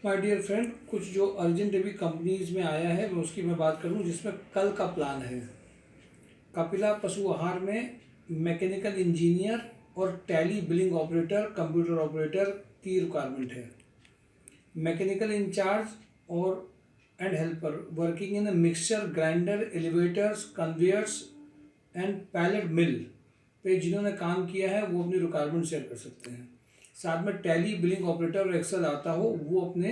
My dear friend, कुछ जो urgent अभी कंपनीज में आया है मैं उसकी मैं बात करूं, जिसमें कल का प्लान है। कपिला पशु आहार में मैकेनिकल इंजीनियर और Tally billing operator, computer operator की रिक्वायरमेंट है। मैकेनिकल इंचार्ज और and helper working in mixture grinder, elevators, conveyors and pellet mill पे जिन्होंने काम किया है वो अपनी रिक्वायरमेंट शेयर कर सकते हैं। साथ में टैली बिलिंग ऑपरेटर और एक्सेल आता हो वो अपने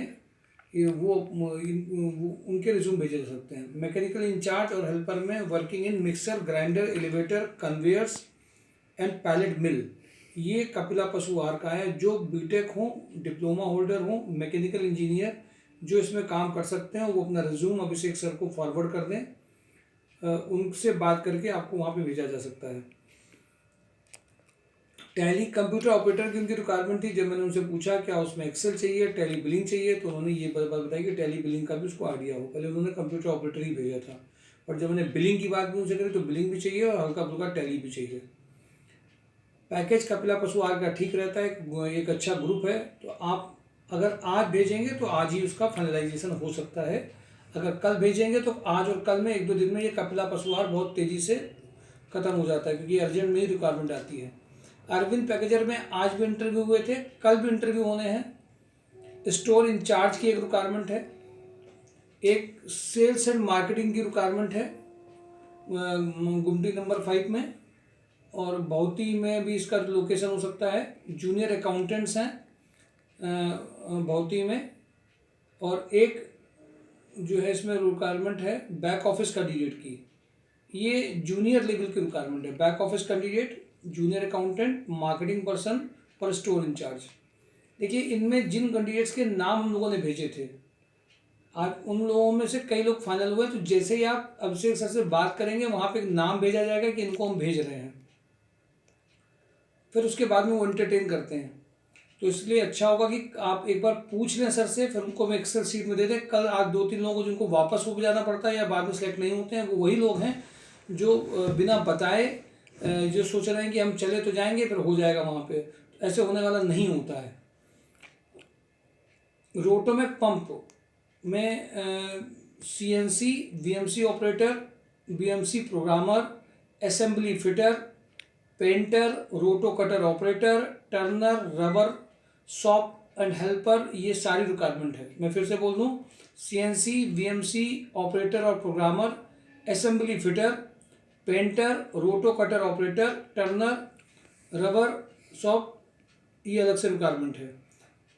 उनके रिज्यूम भेजे जा सकते हैं। मैकेनिकल इंचार्ज और हेल्पर में working in mixer grinder, elevator, conveyors and pellet mill, ये कपिला पशु आहार का है। जो बीटेक हो, डिप्लोमा होल्डर हो, मैकेनिकल इंजीनियर जो इसमें काम कर सकते हैं वो अपना रिज्यूम अभिषेक सर को फॉरवर्ड कर दें। उनसे बात करके आपको वहाँ पे भेजा जा सकता है। टैली कंप्यूटर ऑपरेटर की उनकी रिक्वायरमेंट थी। जब मैंने उनसे पूछा क्या उसमें एक्सेल चाहिए, टैली बिलिंग चाहिए, तो उन्होंने ये बात बताई कि टैली बिलिंग का भी उसको आइडिया हो। पहले उन्होंने कंप्यूटर ऑपरेटर ही भेजा था, और जब मैंने बिलिंग की बात भी उनसे करी तो बिलिंग भी चाहिए और हल्का फुल्का टैली भी चाहिए। पैकेज कपिला पशु आहार का ठीक रहता है, एक अच्छा ग्रुप है। तो आप अगर आज भेजेंगे तो आज ही उसका फाइनलाइजेशन हो सकता है। अगर कल भेजेंगे तो आज और कल में 1-2 दिन में ये कपिला पशु आहार बहुत तेज़ी से ख़त्म हो जाता है, क्योंकि अर्जेंट में ही रिक्वायरमेंट आती है। अरविंद पैकेजर में आज भी इंटरव्यू हुए थे, कल भी इंटरव्यू होने हैं। स्टोर इंचार्ज की एक रिक्वायरमेंट है, एक सेल्स एंड मार्केटिंग की रिक्वायरमेंट है गुमटी नंबर 5 में, और भौती में भी इसका लोकेशन हो सकता है। जूनियर अकाउंटेंट्स हैं भौती में, और एक जो है इसमें रिक्वायरमेंट है बैक ऑफिस कैंडिडेट की। ये जूनियर लेवल की रिक्वायरमेंट है, back office candidate, junior accountant, marketing person और स्टोर इंचार्ज। देखिए, इनमें जिन कैंडिडेट्स के नाम हम लोगों ने भेजे थे, आज उन लोगों में से कई लोग फाइनल हुए। तो जैसे ही आप अभिषेक सर से बात करेंगे वहाँ पे एक नाम भेजा जाएगा कि इनको हम भेज रहे हैं, फिर उसके बाद में वो एंटरटेन करते हैं। तो इसलिए अच्छा होगा कि आप एक बार पूछ लें सर से, फिर उनको हम एक्सेल शीट में दे दें। कल आज 2-3 लोगों को जिनको वापस हो जाना पड़ता है या बाद में सेलेक्ट नहीं होते हैं, वो वही लोग हैं जो बिना बताए जो सोच रहे हैं कि हम चले तो जाएंगे फिर हो जाएगा वहाँ पे। ऐसे होने वाला नहीं होता है। रोटोमैक पंप में CNC, VMC operator, BMC programmer, assembly fitter, painter, roto cutter operator, turner, rubber shop and helper, ये सारी रिक्वायरमेंट है। मैं फिर से बोल दूँ, CNC, VMC ऑपरेटर और programmer, assembly fitter, painter, roto cutter operator, turner, rubber shop, ये अलग से रिक्वायरमेंट है।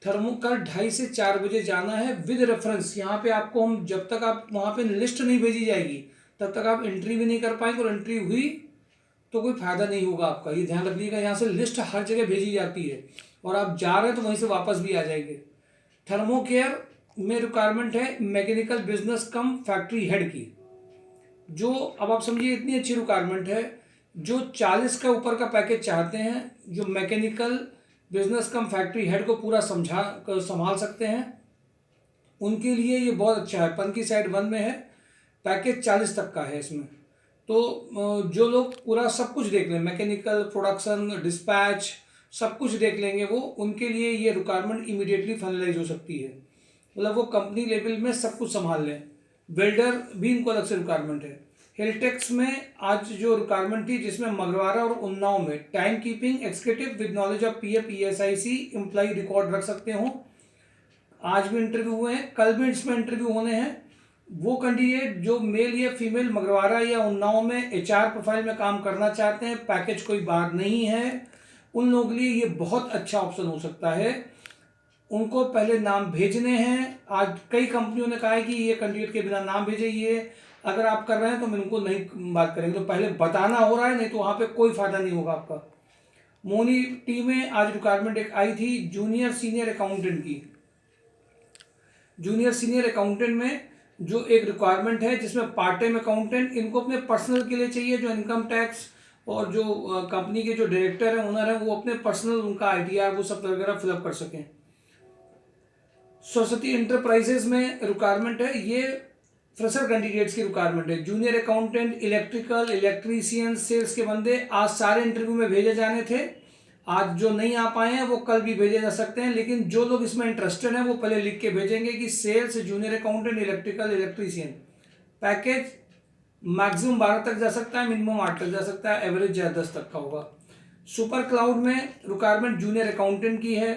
थर्मोकल 2:30 से 4 बजे जाना है विद रेफरेंस। यहाँ पे आपको हम जब तक आप वहाँ पे लिस्ट नहीं भेजी जाएगी तब तक आप एंट्री भी नहीं कर पाएंगे, और एंट्री हुई तो कोई फ़ायदा नहीं होगा आपका। ये ध्यान रखिएगा, यहाँ से लिस्ट हर जगह भेजी जाती है और आप जा रहे हैं तो वहीं से वापस भी आ जाएंगे। थर्मोकेयर में रिक्वायरमेंट है मैकेनिकल बिजनेस कम फैक्ट्री हेड की। जो अब आप समझिए इतनी अच्छी रिक्वायरमेंट है, जो 40 का ऊपर का पैकेज चाहते हैं, जो मैकेनिकल बिजनेस कम फैक्ट्री हेड को पूरा संभाल सकते हैं, उनके लिए ये बहुत अच्छा है। पनकी साइड 1 में है, पैकेज 40 तक का है इसमें। तो जो लोग पूरा सब कुछ देख लें, मैकेनिकल, प्रोडक्शन, डिस्पैच, सब कुछ देख लेंगे वो, उनके लिए ये रिक्वायरमेंट इमीडिएटली फाइनलाइज हो सकती है। मतलब वो कंपनी लेवल में सब कुछ संभाल लें। वेल्डर भी इनको अलग से रिक्वायरमेंट है। हेल्टेक्स में आज जो रिक्वायरमेंट थी, जिसमें मगरवाड़ा और उन्नाव में time keeping executive with knowledge of PF ESIC employ record रख सकते हो। आज भी इंटरव्यू हुए हैं, कल भी इसमें इंटरव्यू होने हैं। वो कैंडिडेट जो मेल या फीमेल मगरवाड़ा या उन्नाव में HR प्रोफाइल में काम करना चाहते हैं, पैकेज कोई बात नहीं है, उन लोगों के लिए ये बहुत अच्छा ऑप्शन हो सकता है। उनको पहले नाम भेजने हैं। आज कई कंपनियों ने कहा है कि ये कैंडिडेट के बिना नाम भेजे, ये अगर आप कर रहे हैं तो हम इनको नहीं बात करेंगे। तो पहले बताना हो रहा है, नहीं तो वहाँ पे कोई फ़ायदा नहीं होगा आपका। मोनी टी में आज रिक्वायरमेंट एक आई थी जूनियर सीनियर अकाउंटेंट की। जूनियर सीनियर अकाउंटेंट में जो एक रिक्वायरमेंट है, जिसमें पार्ट टाइम अकाउंटेंट इनको अपने पर्सनल के लिए चाहिए, जो इनकम टैक्स और जो कंपनी के जो डायरेक्टर हैं, ओनर हैं, वो अपने पर्सनल उनका ITR वो सब वगैरह फिलअप कर सकें। सरस्वती इंटरप्राइजेज में रिक्वायरमेंट है, ये फ्रेशर कैंडिडेट्स की रिक्वायरमेंट है। Junior accountant, electrical, electrician, sales के बंदे आज सारे इंटरव्यू में भेजे जाने थे। आज जो नहीं आ पाए हैं वो कल भी भेजे जा सकते हैं, लेकिन जो लोग इसमें इंटरेस्टेड हैं वो पहले लिख के भेजेंगे कि sales junior accountant electrical electrician package maximum 12 तक जा सकता है, मिनिमम 8 तक जा सकता है, एवरेज 10 तक का होगा। सुपर क्लाउड में रिक्वायरमेंट जूनियर अकाउंटेंट की है।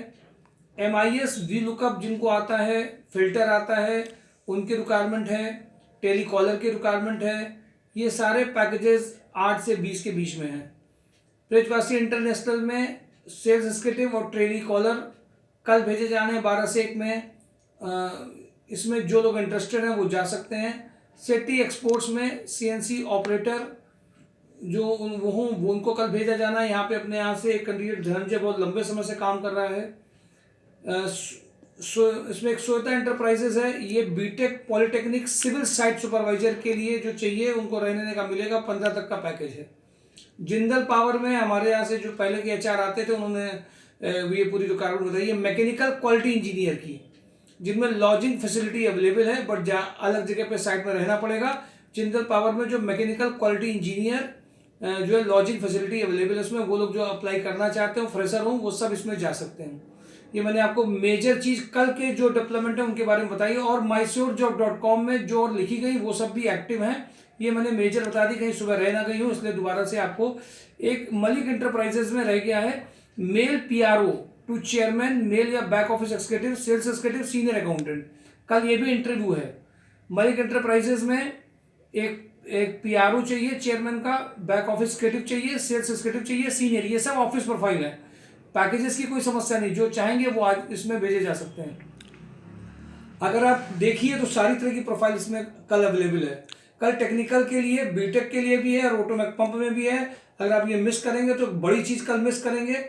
MIS वी लुकअप जिनको आता है, फिल्टर आता है, उनकी रिक्वायरमेंट है। टेली कॉलर की रिक्वायरमेंट है। ये सारे पैकेजेस 8 से 20 के बीच में हैं। ब्रजवासी इंटरनेशनल में सेल्स एग्जीक्यूटिव और टेली कॉलर कल भेजे जाने हैं 12 से 1 में। इसमें जो लोग इंटरेस्टेड हैं वो जा सकते हैं। सेटी एक्सपोर्ट्स में CNC ऑपरेटर जो वो हों वो उनको कल भेजा जाना है। यहाँ पे अपने यहाँ से एक कैंडिडेट धनंजय बहुत लंबे समय से काम कर रहा है। इसमें एक श्वेता एंटरप्राइजेज है, ये BTech polytechnic civil site supervisor के लिए जो चाहिए उनको रहने का मिलेगा, 15 तक का पैकेज है। जिंदल पावर में हमारे यहाँ से जो पहले के HR आते थे उन्होंने ये पूरी रिक्वायरमेंट बताई है। मैकेनिकल क्वालिटी इंजीनियर की, जिनमें लॉजिंग फैसिलिटी अवेलेबल है बट जहाँ अलग जगह पे साइट में रहना पड़ेगा। जिंदल पावर में जो मैकेनिकल क्वालिटी इंजीनियर जो है लॉजिंग फैसिलिटी अवेलेबल है उसमें, वो लोग जो अप्लाई करना चाहते हो फ्रेशर हो वो सब इसमें जा सकते हैं। ये मैंने आपको मेजर चीज़ कल के जो डेवलपमेंट है उनके बारे में बताई। और mysurejob.com में जो और लिखी गई वो सब भी एक्टिव हैं। ये मैंने मेजर बता दी, कहीं सुबह रह ना गई हूँ इसलिए दोबारा से आपको। एक मलिक इंटरप्राइजेज में रह गया है male PRO to chairman, male या back office executive, sales executive, senior accountant. कल ये भी इंटरव्यू है। मलिक इंटरप्राइजेज में एक PRO चाहिए चेयरमैन का, बैक ऑफिस एक्सिक्यूटिव चाहिए, सेल्स एक्सिक्यूटिव चाहिए, सीनियर। ये सब ऑफिस प्रोफाइल है। पैकेजेस की कोई समस्या नहीं, जो चाहेंगे वो आज इसमें भेजे जा सकते हैं। अगर आप देखिए तो सारी तरह की प्रोफाइल इसमें कल अवेलेबल है। कल टेक्निकल के लिए, बीटेक के लिए भी है, रोटोमैक पंप में भी है। अगर आप ये मिस करेंगे तो बड़ी चीज़ कल मिस करेंगे।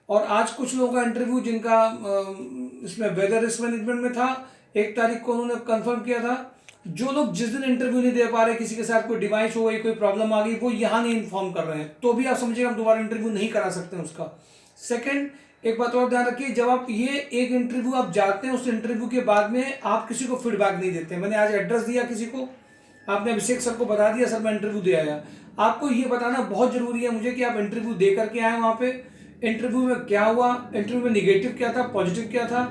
और आज कुछ लोगों का इंटरव्यू जिनका इसमें वेदर रिस्क मैनेजमेंट में था, 1 तारीख को उन्होंने कंफर्म किया था। जो लोग जिस दिन इंटरव्यू नहीं दे पा रहे, किसी के साथ कोई डिवाइस हो गई, कोई प्रॉब्लम आ गई, वो यहाँ नहीं इन्फॉर्म कर रहे हैं, तो भी आप समझिए हम दोबारा इंटरव्यू नहीं करा सकते हैं उसका। सेकंड, एक बात और ध्यान रखिए, जब आप ये एक इंटरव्यू आप जाते हैं, उस इंटरव्यू के बाद में आप किसी को फीडबैक नहीं देते। मैंने आज एड्रेस दिया किसी को, आपने अभिषेक सर को बता दिया सर मैं इंटरव्यू दे आया। आपको ये बताना बहुत जरूरी है मुझे कि आप इंटरव्यू दे करके आए वहाँ पे, इंटरव्यू में क्या हुआ, इंटरव्यू में निगेटिव क्या था, पॉजिटिव क्या था,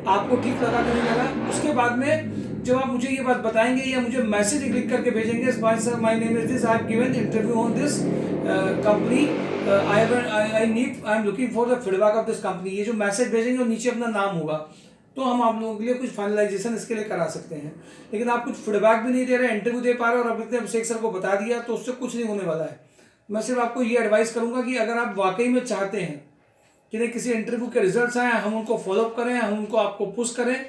आपको ठीक लगा कि नहीं लगा। उसके बाद में जब आप मुझे ये बात बताएंगे या मुझे मैसेज लिख करके भेजेंगे, sir my name is this, I have given interview on this company, I am looking for the feedback of this company, ये जो मैसेज भेजेंगे और नीचे अपना नाम होगा, तो हम आप लोगों के लिए कुछ फाइनलाइजेशन इसके लिए करा सकते हैं। लेकिन आप कुछ फीडबैक भी नहीं दे रहे, इंटरव्यू दे पा रहे और अब अभिषेक सर को बता दिया, तो उससे कुछ नहीं होने वाला है। मैं सिर्फ आपको ये एडवाइस करूंगा कि अगर आप वाकई में चाहते हैं कि नहीं किसी इंटरव्यू के रिजल्ट्स आए, हम उनको फॉलोअप करें, हम उनको आपको पुश करें,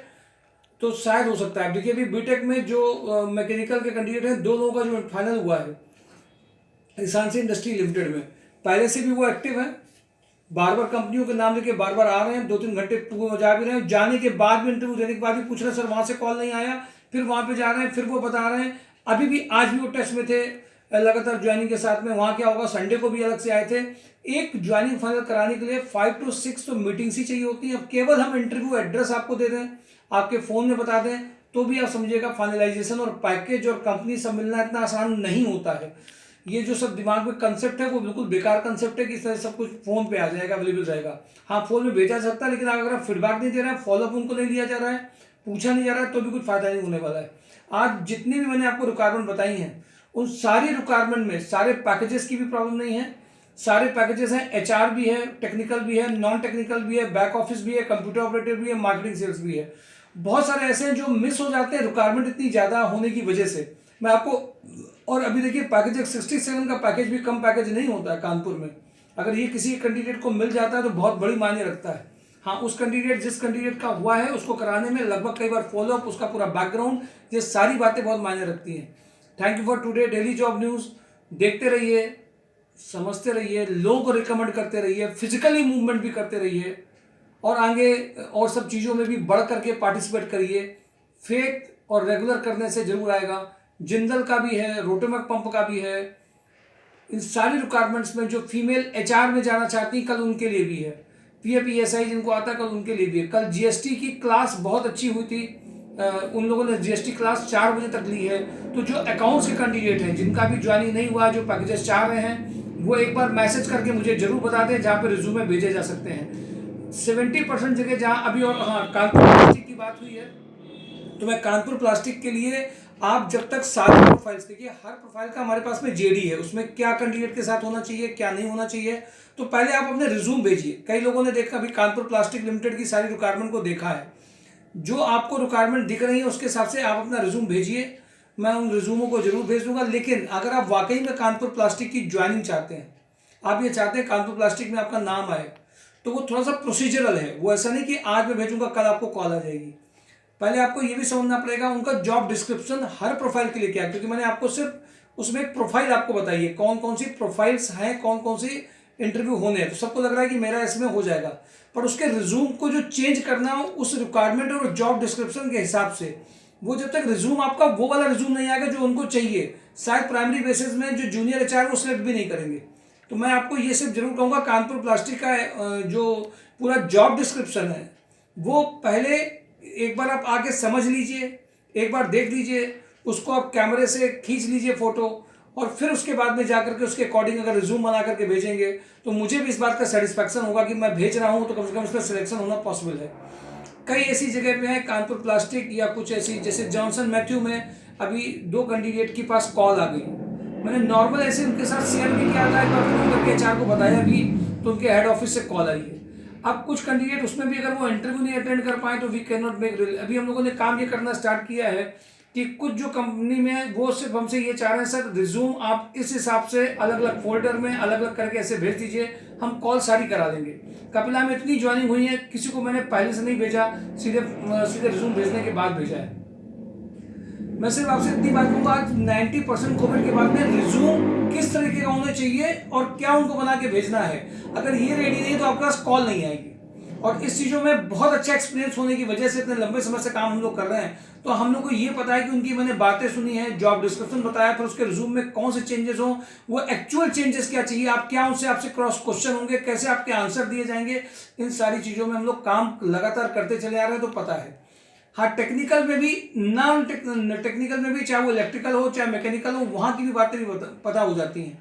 तो शायद हो सकता है। देखिए अभी बीटेक में जो मैकेनिकल के कैंडिडेट हैं, 2 लोगों का जो फाइनल हुआ है रिसांसी इंडस्ट्री लिमिटेड में, पहले से भी वो एक्टिव है, बार बार कंपनियों के नाम लेके बार बार आ रहे हैं, 2-3 घंटे जा भी रहे हैं, जाने के बाद भी इंटरव्यू देने के बाद भी पूछ रहे हैं सर वहाँ से कॉल नहीं आया, फिर वहाँ पे जा रहे हैं, फिर वो बता रहे हैं। अभी भी आज भी वो टेस्ट में थे लगातार ज्वाइनिंग के साथ में। वहाँ क्या होगा, संडे को भी अलग से आए थे। एक ज्वाइनिंग फाइनल कराने के लिए 5 to 6 तो मीटिंग्स ही चाहिए होती हैं। अब केवल हम इंटरव्यू एड्रेस आपको दे दें, आपके फ़ोन में बता दें, तो भी आप समझिएगा फाइनलाइजेशन और पैकेज और कंपनी सब मिलना इतना आसान नहीं होता है। ये जो सब दिमाग में कंसेप्ट है वो बिल्कुल बेकार कंसेप्ट है कि इस तरह सब कुछ फ़ोन पे आ जाएगा, अवेलेबल रहेगा। हाँ, फ़ोन में भेजा जा सकता है, लेकिन अगर आप फीडबैक नहीं दे रहे हैं, फॉलोअप उनको नहीं लिया जा रहा है, पूछा नहीं जा रहा है, तो भी कुछ फ़ायदा नहीं होने वाला है। आज जितनी भी मैंने आपको रिक्वायरमेंट बताई हैं, उन सारी रिक्वायरमेंट में सारे पैकेजेस की भी प्रॉब्लम नहीं है। सारे पैकेजेस हैं, HR भी है, टेक्निकल भी है, नॉन टेक्निकल भी है, बैक ऑफिस भी है, कंप्यूटर ऑपरेटर भी है, मार्केटिंग सेल्स भी है। बहुत सारे ऐसे हैं जो मिस हो जाते हैं रिक्वायरमेंट इतनी ज़्यादा होने की वजह से। मैं आपको, और अभी देखिए पैकेज 67 का पैकेज भी कम पैकेज नहीं होता है कानपुर में। अगर ये किसी कैंडिडेट को मिल जाता है तो बहुत बड़ी मायने रखता है। हाँ, उस कैंडिडेट जिस कैंडिडेट का हुआ है उसको कराने में लगभग कई बार फॉलोअप, उसका पूरा बैकग्राउंड, ये सारी बातें बहुत मायने रखती हैं। Thank you for today daily job news. देखते रहिए, समझते रहिए, लोगों को रिकमेंड करते रहिए, फिजिकली मूवमेंट भी करते रहिए, और आगे और सब चीज़ों में भी बढ़ करके पार्टिसिपेट करिए। फेथ और रेगुलर करने से जरूर आएगा। जिंदल का भी है, रोटोमैक पंप का भी है। इन सारी रिक्वायरमेंट्स में जो फीमेल HR में जाना चाहती कल उनके लिए भी है। PAPSI जिनको आता है कल उनके लिए भी है। कल GST की क्लास बहुत अच्छी हुई थी, उन लोगों ने GST क्लास 4 बजे तक ली है। तो जो अकाउंट्स के कैंडिडेट हैं जिनका भी ज्वाइनिंग नहीं हुआ, जो पैकेजेस चाह रहे हैं, वो एक बार मैसेज करके मुझे ज़रूर बता दें जहाँ पे रिज्यूमे भेजे जा सकते हैं। 70% जगह जहाँ अभी, और हाँ, कानपुर प्लास्टिक की बात हुई है, तो मैं कानपुर प्लास्टिक के लिए आप जब तक सारे प्रोफाइल्स देखिए, हर प्रोफाइल का हमारे पास में जेडी है, उसमें क्या कैंडिडेट के साथ होना चाहिए, क्या नहीं होना चाहिए। तो पहले आप अपने रिज्यूम भेजिए। कई लोगों ने देखा, अभी कानपुर प्लास्टिक लिमिटेड की सारी रिक्वायरमेंट को देखा है, जो आपको रिक्वायरमेंट दिख रही है उसके हिसाब से आप अपना रिज्यूम भेजिए। मैं उन रिज्यूमों को जरूर भेज दूंगा। लेकिन अगर आप वाकई में कानपुर प्लास्टिक की ज्वाइनिंग चाहते हैं, आप ये चाहते हैं कानपुर प्लास्टिक में आपका नाम आए, तो वो थोड़ा सा प्रोसीजरल है। वो ऐसा नहीं कि आज मैं भेजूंगा कल आपको कॉल आ जाएगी। पहले आपको ये भी समझना पड़ेगा उनका जॉब डिस्क्रिप्शन हर प्रोफाइल के लिए क्या है, क्योंकि मैंने आपको सिर्फ उसमें एक प्रोफाइल आपको बताई है, कौन कौन सी प्रोफाइल्स हैं, कौन कौन सी इंटरव्यू होने हैं। तो सबको लग रहा है कि मेरा इसमें हो जाएगा, पर उसके रिज्यूम को जो चेंज करना हो उस रिक्वायरमेंट और जॉब डिस्क्रिप्शन के हिसाब से, वो जब तक रिज्यूम आपका वो वाला रिज्यूम नहीं आएगा जो उनको चाहिए, शायद प्राइमरी बेसिस में जो जूनियर एचआर वो सिलेक्ट भी नहीं करेंगे। तो मैं आपको ये सिर्फ जरूर कहूँगा, कानपुर प्लास्टिक का जो पूरा जॉब डिस्क्रिप्शन है वो पहले एक बार आप आके समझ लीजिए, एक बार देख लीजिए, उसको आप कैमरे से खींच लीजिए फोटो, और फिर उसके बाद में जाकर के उसके अकॉर्डिंग अगर रिज्यूम बना करके भेजेंगे तो मुझे भी इस बात का सेटिस्फैक्शन होगा कि मैं भेज रहा हूँ तो कम से कम उसका सिलेक्शन होना पॉसिबल है। कई ऐसी जगह पे है कानपुर प्लास्टिक या कुछ ऐसी, जैसे जॉनसन मैथ्यू में अभी 2 कैंडिडेट के पास कॉल आ गई, मैंने नॉर्मल ऐसे उनके साथ शेयर भी किया था, एक बार फोन करके एचआर को बताया भी, तो उनके हेड ऑफिस से कॉल आई है। अब कुछ कैंडिडेट उसमें भी अगर वो इंटरव्यू नहीं अटेंड कर पाए तो we can not make real. अभी हम लोगों ने काम ये करना स्टार्ट किया है कि कुछ जो कंपनी में है वो सिर्फ हमसे ये चाह रहे हैं, सर रिज्यूम आप इस हिसाब से अलग अलग फोल्डर में अलग अलग करके ऐसे भेज दीजिए, हम कॉल सारी करा देंगे। कपिला में इतनी ज्वाइनिंग हुई है, किसी को मैंने पहले से नहीं भेजा, सीधे सीधे रिज्यूम भेजने के बाद भेजा है। मैं सिर्फ आपसे इतनी बात कहूँगा, आज 90% कोविड के बाद में रिज्यूम किस तरीके का होना चाहिए और क्या उनको बना के भेजना है, अगर ये रेडी नहीं तो आपके पास कॉल नहीं आएगी। और इस चीज़ों में बहुत अच्छा एक्सपीरियंस होने की वजह से, इतने लंबे समय से काम हम लोग कर रहे हैं, तो हम लोग को ये पता है कि उनकी मैंने बातें सुनी है, जॉब डिस्क्रिप्शन बताया, फिर उसके रिज्यूम में कौन से चेंजेस हो, वो एक्चुअल चेंजेस क्या चाहिए, आप क्या उनसे आपसे क्रॉस क्वेश्चन होंगे, कैसे आपके आंसर दिए जाएंगे, इन सारी चीज़ों में हम लोग काम लगातार करते चले आ रहे हैं, तो पता है। हाँ, टेक्निकल में भी, नॉन टेक्निकल में भी, चाहे वो इलेक्ट्रिकल हो चाहे मैकेनिकल हो, वहाँ की भी बातें भी पता हो जाती हैं।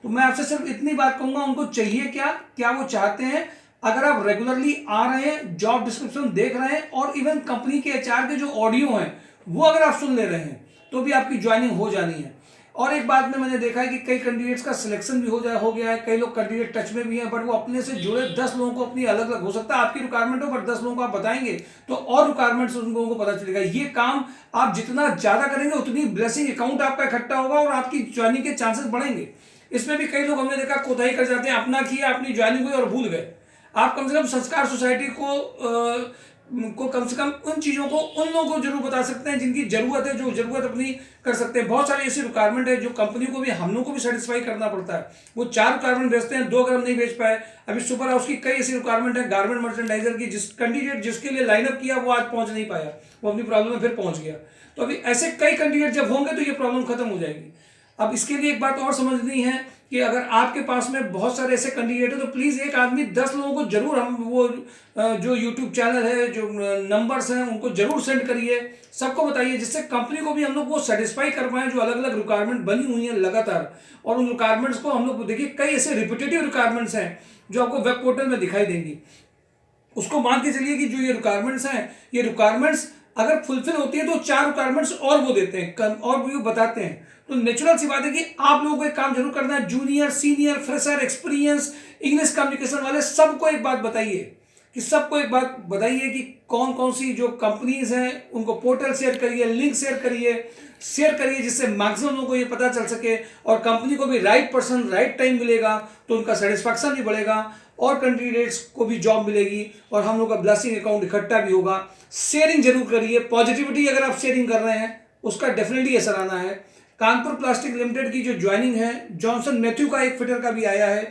तो मैं आपसे सिर्फ इतनी बात कहूँगा, उनको चाहिए क्या, क्या वो चाहते हैं। अगर आप रेगुलरली आ रहे हैं, जॉब डिस्क्रिप्शन देख रहे हैं, और इवन कंपनी के एचआर के जो ऑडियो हैं वो अगर आप सुन ले रहे हैं, तो भी आपकी ज्वाइनिंग हो जानी है। और एक बात में मैंने देखा है कि कई कैंडिडेट्स का सिलेक्शन भी हो गया है, कई लोग कैंडिडेट टच में भी हैं, बट वो अपने से जुड़े 10 लोगों को अपनी अलग अलग, हो सकता है आपकी रिक्वायरमेंट हो बट 10 लोगों को आप बताएंगे तो और रिक्वायरमेंट्स उन लोगों को पता चलेगा। ये काम आप जितना ज्यादा करेंगे उतनी ब्लेसिंग अकाउंट आपका इकट्ठा होगा और आपकी ज्वाइनिंग के चांसेस बढ़ेंगे। इसमें भी कई लोग हमने देखा कोताही कर जाते हैं, अपना किया, अपनी ज्वाइनिंग हुई और भूल गए। आप कम से कम संस्कार सोसाइटी को कम से कम उन चीज़ों को उन लोगों को जरूर बता सकते हैं जिनकी ज़रूरत है, जो ज़रूरत अपनी कर सकते हैं। बहुत सारी ऐसी रिक्वायरमेंट है जो कंपनी को भी, हम लोग को भी सेटिस्फाई करना पड़ता है। वो 4 रिक्वायरमेंट भेजते हैं, 2 अगर हम नहीं भेज पाए। अभी सुपर हाउस की कई ऐसी रिक्वायरमेंट है, गारमेंट मर्चेंडाइजर की, जिस कैंडिडेट जिसके लिए लाइनअप किया वो आज पहुंच नहीं पाया, वो अपनी प्रॉब्लम में फिर पहुंच गया। तो अभी ऐसे कई कैंडिडेट जब होंगे तो ये प्रॉब्लम खत्म हो जाएगी। अब इसके लिए एक बात और समझनी है कि अगर आपके पास में बहुत सारे ऐसे कैंडिडेट है तो प्लीज़ एक आदमी 10 लोगों को जरूर, हम वो जो यूट्यूब चैनल है, जो नंबर्स हैं, उनको जरूर सेंड करिए, सबको बताइए, जिससे कंपनी को भी हम लोग वो सेटिस्फाई कर पाएँ जो अलग अलग रिक्वायरमेंट बनी हुई हैं लगातार। और उन रिक्वायरमेंट्स को हम लोग देखिए, कई ऐसे रिपीटेटिव रिक्वायरमेंट्स हैं जो आपको वेब पोर्टल में दिखाई देंगी। उसको मान के चलिए कि जो ये रिक्वायरमेंट्स हैं, ये रिक्वायरमेंट्स अगर फुलफिल होती है तो 4 रिक्वायरमेंट्स और वो देते हैं और वो बताते हैं। तो नेचुरल सी बात है कि आप लोगों को एक काम जरूर करना है, junior, senior, fresher, experience, English communication वाले सबको एक बात बताइए कि कौन कौन सी जो कंपनीज हैं उनको पोर्टल शेयर करिए, लिंक शेयर करिए, जिससे मैक्सिमम लोगों को ये पता चल सके और कंपनी को भी राइट पर्सन राइट टाइम मिलेगा, तो उनका सेटिस्फैक्शन भी बढ़ेगा और कैंडिडेट्स को भी जॉब मिलेगी और हम लोग का ब्लेसिंग अकाउंट इकट्ठा भी होगा। शेयरिंग जरूर करिए, पॉजिटिविटी अगर आप शेयरिंग कर रहे हैं उसका डेफिनेटली असर आना है। कानपुर प्लास्टिक लिमिटेड की जो ज्वाइनिंग है, जॉनसन मैथ्यू का एक फिटर का भी आया है।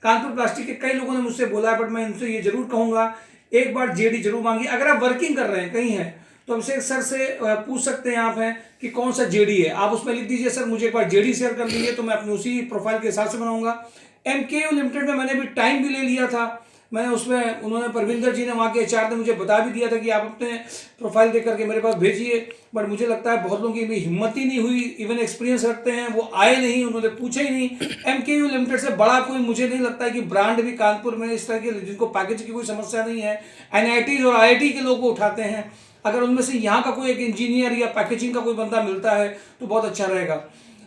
कानपुर प्लास्टिक के कई लोगों ने मुझसे बोला है, बट मैं इनसे ये जरूर कहूँगा एक बार जेडी जरूर मांगिए। अगर आप वर्किंग कर रहे हैं कहीं हैं तो हमसे सर से पूछ सकते हैं आप हैं कि कौन सा जेडी है, आप उसमें लिख दीजिए सर मुझे एक बार जेडी शेयर कर दीजिए, तो मैं अपनी उसी प्रोफाइल के हिसाब से बनाऊंगा। एमकेयू लिमिटेड में मैंने भी टाइम भी ले लिया था, मैंने उसमें उन्होंने परविंदर जी ने वहाँ के एचआर ने मुझे बता भी दिया था कि आप अपने प्रोफाइल देख करके मेरे पास भेजिए, बट मुझे लगता है बहुत लोगों की भी हिम्मत ही नहीं हुई, इवन एक्सपीरियंस रखते हैं वो आए नहीं, उन्होंने पूछा ही नहीं। MKU लिमिटेड से बड़ा कोई मुझे नहीं लगता है कि ब्रांड भी कानपुर में इस तरह के जिनको पैकेज की कोई समस्या नहीं है, NITs और IIT के लोग उठाते हैं। अगर उनमें से यहाँ का कोई एक इंजीनियर या पैकेजिंग का कोई बंदा मिलता है तो बहुत अच्छा रहेगा।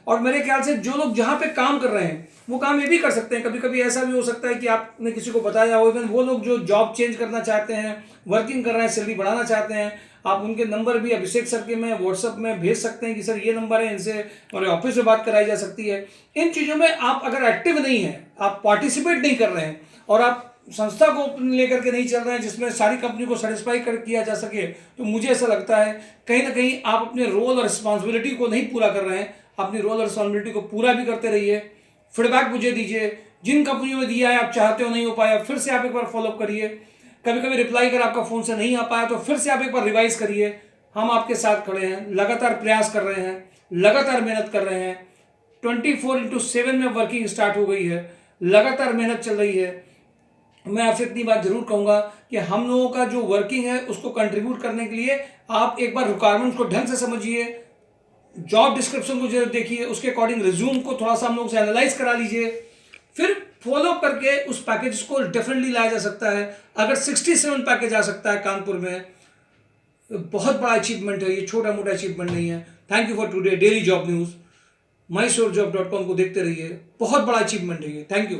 और मेरे ख्याल से जो लोग जहाँ पे काम कर रहे हैं वो काम ये भी कर सकते हैं। कभी कभी ऐसा भी हो सकता है कि आपने किसी को बताया हो, इवन वो लोग जो जॉब चेंज करना चाहते हैं, वर्किंग कर रहे हैं, सैलरी बढ़ाना चाहते हैं, आप उनके नंबर भी अभिषेक सर के में व्हाट्सअप में भेज सकते हैं कि सर ये नंबर है, इनसे हमारे ऑफिस में बात कराई जा सकती है। इन चीज़ों में आप अगर एक्टिव नहीं हैं, आप पार्टिसिपेट नहीं कर रहे हैं और आप संस्था को लेकर के नहीं चल रहे हैं जिसमें सारी कंपनी को सेटिस्फाई कर किया जा सके, तो मुझे ऐसा लगता है कहीं ना कहीं आप अपने रोल और रिस्पॉन्सिबिलिटी को नहीं पूरा कर रहे हैं। अपनी रोल और रिस्पॉन्सिबिलिटी को पूरा भी करते रहिए, फीडबैक मुझे दीजिए, जिन कंपनियों में दिया है आप चाहते हो नहीं हो पाया फिर से आप एक बार फॉलोअप करिए, कभी कभी रिप्लाई अगर आपका फ़ोन से नहीं आ पाया तो फिर से आप एक बार रिवाइज करिए। हम आपके साथ खड़े हैं, लगातार प्रयास कर रहे हैं, लगातार मेहनत कर रहे हैं। 24/7 में वर्किंग स्टार्ट हो गई है, लगातार मेहनत चल रही है। मैं आपसे इतनी बात जरूर कहूँगा कि हम लोगों का जो वर्किंग है उसको कंट्रीब्यूट करने के लिए आप एक बार रिक्वायरमेंट को ढंग से समझिए, जॉब डिस्क्रिप्शन को जरूर देखिए, उसके अकॉर्डिंग रिज्यूम को थोड़ा सा हम लोग से एनालाइज करा लीजिए, फिर फॉलो करके उस पैकेज को डेफिनेटली लाया जा सकता है। अगर 67 पैकेज आ सकता है कानपुर में, बहुत बड़ा अचीवमेंट है, ये छोटा मोटा अचीवमेंट नहीं है। Thank you for today daily job news, mysurjob.com को देखते रहिए, बहुत बड़ा अचीवमेंट है ये। Thank you.